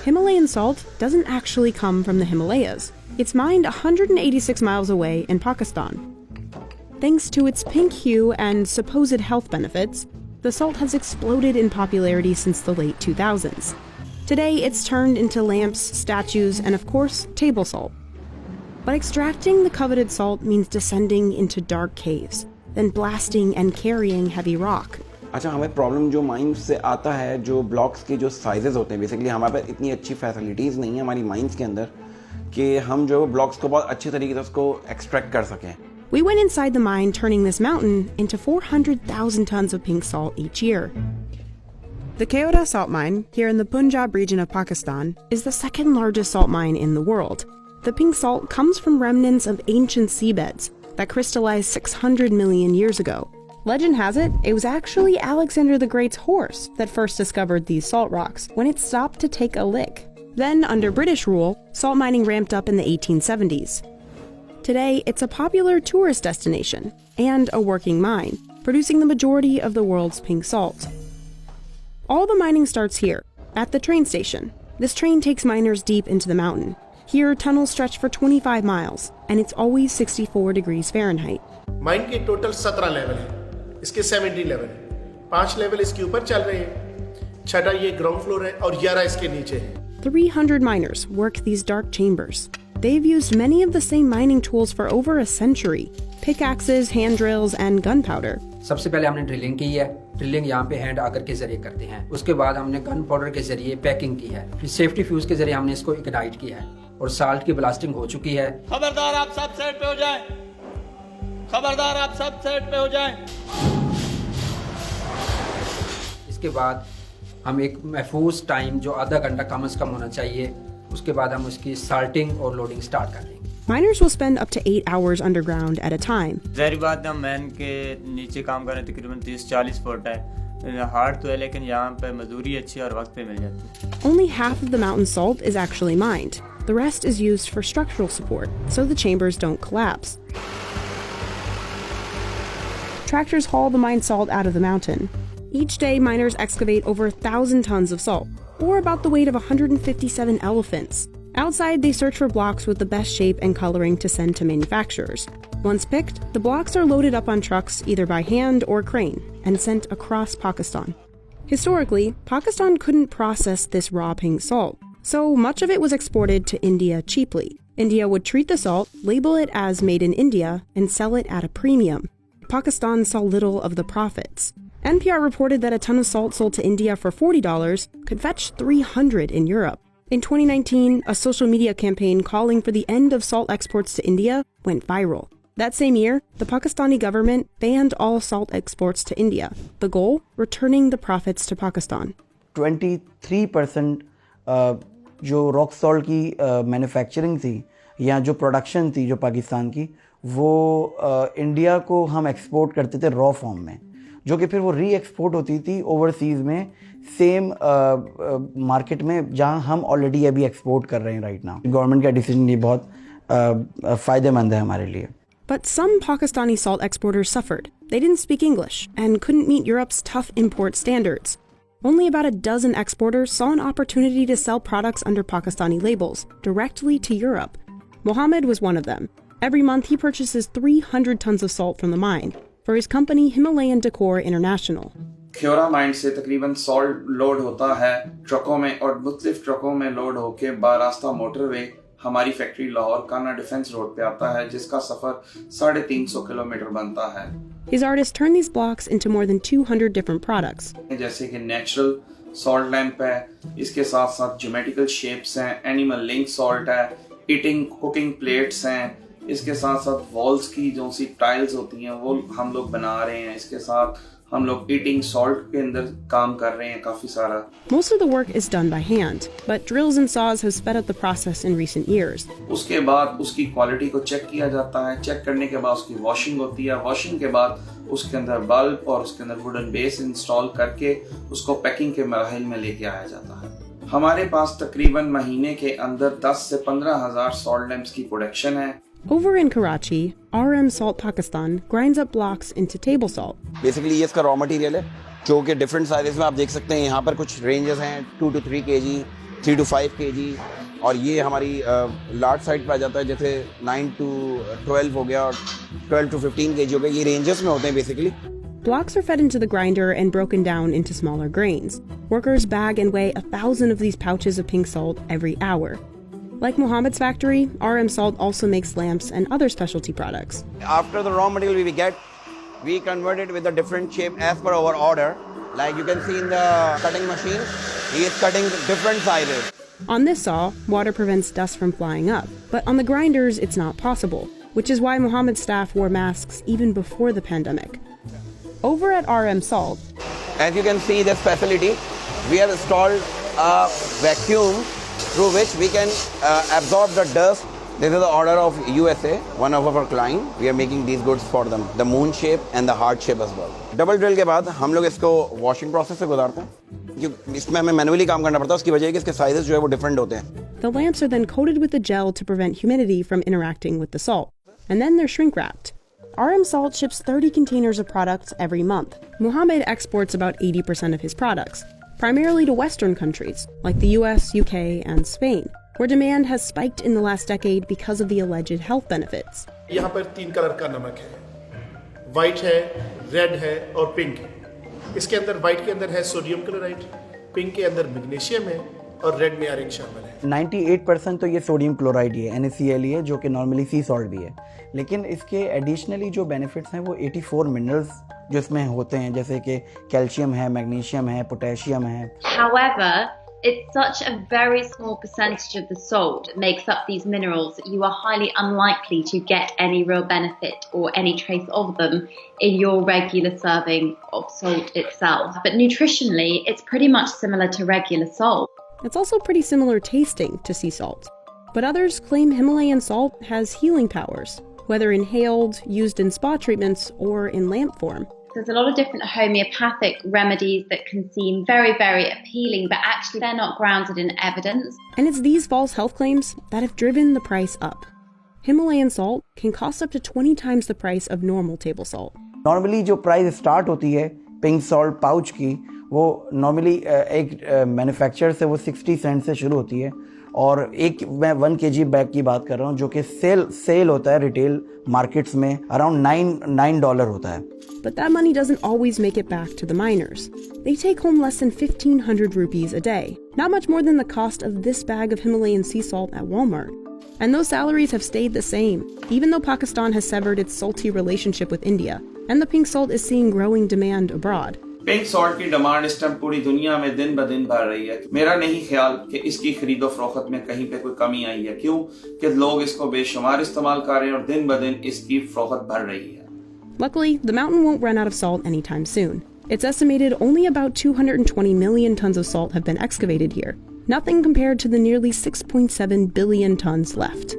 Himalayan salt doesn't actually come from the Himalayas. It's mined 186 miles away in Pakistan. Thanks to its pink hue and supposed health benefits, the salt has exploded in popularity since the late 2000s. Today, it's turned into lamps, statues, and of course, table salt. But extracting the coveted salt means descending into dark caves, then blasting and carrying heavy rock. अच्छा, हमें problem जो mines से आता है, जो blocks के जो sizes होते हैं, बेसिकली हमारे पास इतनी अच्छी फैसिलिटीज़ नहीं है हमारी माइंस के अंदर कि हम जो ब्लॉक्स को बहुत अच्छे तरीके से उसको एक्सट्रैक्ट कर सकें. We went inside the mine, turning this mountain into 400,000 tons of pink salt each year. The Keoda salt mine, here in the Punjab region of Pakistan, is the second largest salt mine in the world. The pink salt comes from remnants of ancient seabeds that crystallized 600 million years ago. Legend has it was actually Alexander the Great's horse that first discovered these salt rocks when it stopped to take a lick. Then, under British rule, salt mining ramped up in the 1870s. Today, it's a popular tourist destination and a working mine, producing the majority of the world's pink salt. All the mining starts here, at the train station. This train takes miners deep into the mountain. Here, tunnels stretch for 25 miles, and it's always 64 degrees Fahrenheit. Mine के total 17 level है, इसके 70 level है, 5 level इसके ऊपर चल रहे हैं, 6 ये ग्राउंड फ्लोर है और 11 इसके नीचे है. 300 miners work these dark chambers. They've used many of the same mining tools for over a century: pickaxes, hand drills, and gunpowder. सबसे पहले हमने ड्रिलिंग की है. ड्रिलिंग यहाँ पे हैंड आगर के जरिए करते हैं. उसके बाद हमने गन पाउडर के जरिए पैकिंग की है. फिर सेफ्टी फ्यूज के जरिए हमने इसको इग्नाइट किया है और साल्ट की ब्लास्टिंग हो चुकी है. खबरदार आप सब सेट पे हो जाएं. खबरदार आप सब सेट पे हो जाएं. इसके बाद हम एक महफूज टाइम जो आधा घंटा कम से कम होना चाहिए, उसके बाद हम उसकी साल्टिंग और लोडिंग स्टार्ट कर देंगे. Miners will spend up to 8 hours underground at a time. ज़ाहिर बात है, हम मैन के नीचे काम करें तकरीबन 30-40 फुट है. हार्ड तो है लेकिन यहाँ पे मजदूरी अच्छी और वक्त पे मिल जाती है. Only half of the mountain salt is actually mined. The rest is used for structural support, so the chambers don't collapse. Tractors haul the mined salt out of the mountain. Each day, miners excavate over 1,000 tons of salt, or about the weight of 157 elephants. Outside, they search for blocks with the best shape and coloring to send to manufacturers. Once picked, the blocks are loaded up on trucks either by hand or crane and sent across Pakistan. Historically, Pakistan couldn't process this raw pink salt, so much of it was exported to India cheaply. India would treat the salt, label it as made in India, and sell it at a premium. Pakistan saw little of the profits. NPR reported that a ton of salt sold to India for $40 could fetch $300 in Europe. In 2019, a social media campaign calling for the end of salt exports to India went viral. That same year, the Pakistani government banned all salt exports to India. The goal? Returning the profits to Pakistan. 23% जो rock salt की manufacturing थी या जो production थी जो पाकिस्तान की, वो India को हम एक्सपोर्ट करते थे रॉ फॉर्म में, जो कि फिर वो री एक्सपोर्ट होती थी ओवरसीज़ में सेम मार्केट में जहां हम ऑलरेडी अभी एक्सपोर्ट कर रहे हैं राइट नाउ. गवर्नमेंट का डिसीजन ये बहुत फ़ायदेमंद है हमारे लिए. But some Pakistani salt exporters suffered. They didn't speak English and couldn't meet Europe's tough import standards. Only about a dozen exporters saw an opportunity to sell products under Pakistani labels directly to Europe. Mohammed was one of them. Every month he purchases 300 tons of salt from the mine for his company Himalayan Decor International. Khewra mine से तकरीबन salt load होता है ट्रकों में और मुख्तलिफ ट्रकों में लोड होके बारास्ता मोटरवे हमारी फैक्ट्री लाहौर काना डिफेंस रोड पे आता है, जिसका सफर 350 किलोमीटर बनता है. His artists turn these blocks into more than 200 different products. जैसे कि नेचुरल सॉल्ट लैंप है, इसके साथ साथ ज्योमेट्रिकल शेप्स हैं, एनिमल लिंक सॉल्ट है, ईटिंग कुकिंग प्लेट्स हैं, इसके साथ साथ वॉल्स की जो सी टाइल्स होती हैं वो हम लोग बना रहे हैं. इसके साथ हम लोग ईटिंग सॉल्ट के अंदर काम कर रहे हैं काफी सारा. Most of the work is done by hand, but drills and saws have sped up the process in recent years. उसके बाद उसकी क्वालिटी को चेक किया जाता है. चेक करने के बाद उसकी वॉशिंग होती है. वॉशिंग के बाद उसके अंदर बल्ब और उसके अंदर वुडन बेस इंस्टॉल करके उसको पैकिंग के मराहिल में लेके आया जाता है. हमारे पास तकरीबन महीने के अंदर 10 से 15,000 सॉल्ट लैंप्स की प्रोडक्शन है. Over in Karachi, RM Salt Pakistan grinds up blocks into table salt. Basically ये इसका रॉ मटेरियल है जो कि डिफरेंट साइजेस में आप देख सकते हैं. यहाँ पर कुछ रेंजेस हैं 2 to 3 kg, 3 to 5 kg, और ये हमारी लार्ज साइड पे आ जाता है, जैसे 9 to 12 हो गया और 12 to 15 kg हो गया. ये रेंजेस में होते हैं basically. Blocks are fed into the grinder and broken down into smaller grains. Workers bag and weigh 1,000 of these pouches of pink salt every hour. Like Mohammed's factory, RM Salt also makes lamps and other specialty products. After the raw material we get, we convert it with a different shape as per our order. Like you can see in the cutting machine, he is cutting different sizes. On this saw, water prevents dust from flying up, but on the grinders it's not possible, which is why Mohammed's staff wore masks even before the pandemic. Over at RM Salt, as you can see this facility, we have installed a vacuum through which we can absorb the dust. This is the order of USA, one of our client. We are making these goods for them, the moon shape and the heart shape as well. Double drill के बाद हम लोग इसको washing process से गुजारते हैं, क्योंकि इसमें हमें मैनुअली काम करना पड़ता है. उसकी वजह है कि इसके साइजेस जो है वो डिफरेंट होते हैं. the lamps are then coated with a gel to prevent humidity from interacting with the salt, and then they're shrink wrapped. RM Salt ships 30 containers of products every month. Mohammed exports about 80% of his products, primarily to Western countries like the US, UK, and Spain, where demand has spiked in the last decade because of the alleged health benefits. यहाँ पर 3 colour का नमक है, white है, red है और pink है. इसके अंदर वाइट के अंदर है सोडियम क्लोराइड, पिंक के अंदर मैग्नीशियम है और रेड में आयरन शामिल है. 98% तो ये सोडियम क्लोराइड ही है, NaCl है, जो कि नॉर्मली सी सॉल्ट भी है. लेकिन इसके एडिशनली जो बेनिफिट्स हैं वो 84 मिनरल्स जो इसमें होते हैं, जैसे कि कैल्शियम है, मैग्नीशियम है, पोटेशियम है. However, it's such a very small percentage of the salt that makes up these minerals that you are highly unlikely to get any real benefit or any trace of them in your regular serving of salt itself. But nutritionally, it's pretty much similar to regular salt. It's also pretty similar tasting to sea salt. But others claim Himalayan salt has healing powers, whether inhaled, used in spa treatments, or in lamp form. There's a lot of different homeopathic remedies that can seem very, very appealing, but actually they're not grounded in evidence. And it's these false health claims that have driven the price up. Himalayan salt can cost up to 20 times the price of normal table salt. Normally जो price start होती है pink salt pouch की, वो normally एक manufacturer से वो 60 Saint से शुरू होती है, और एक मैं 1 kg बैग की बात कर रहा हूँ जो कि सेल होता है रिटेल मार्केट्स में अराउंड $9 होता है. But that money doesn't always make it back to the miners. They take home less than 1,500 rupees a day, not much more than the cost of this bag of Himalayan sea salt at Walmart. And those salaries have stayed the same, even though Pakistan has severed its salty relationship with India, and the pink salt is seeing growing demand abroad. Pink salt की demand इस time पूरी दुनिया में दिन ब दिन बढ़ रही है. मेरा नहीं ख्याल कि इसकी खरीदो फरोख्त में कहीं पे कोई कमी आई है, क्यों कि लोग इसको बेशुमार इस्तेमाल कर रहे हैं और दिन ब दिन इसकी फरोख्त बढ़ रही है. Luckily, the mountain won't run out of salt anytime soon. It's estimated only about 220 million tons of salt have been excavated here, nothing compared to the nearly 6.7 billion tons left.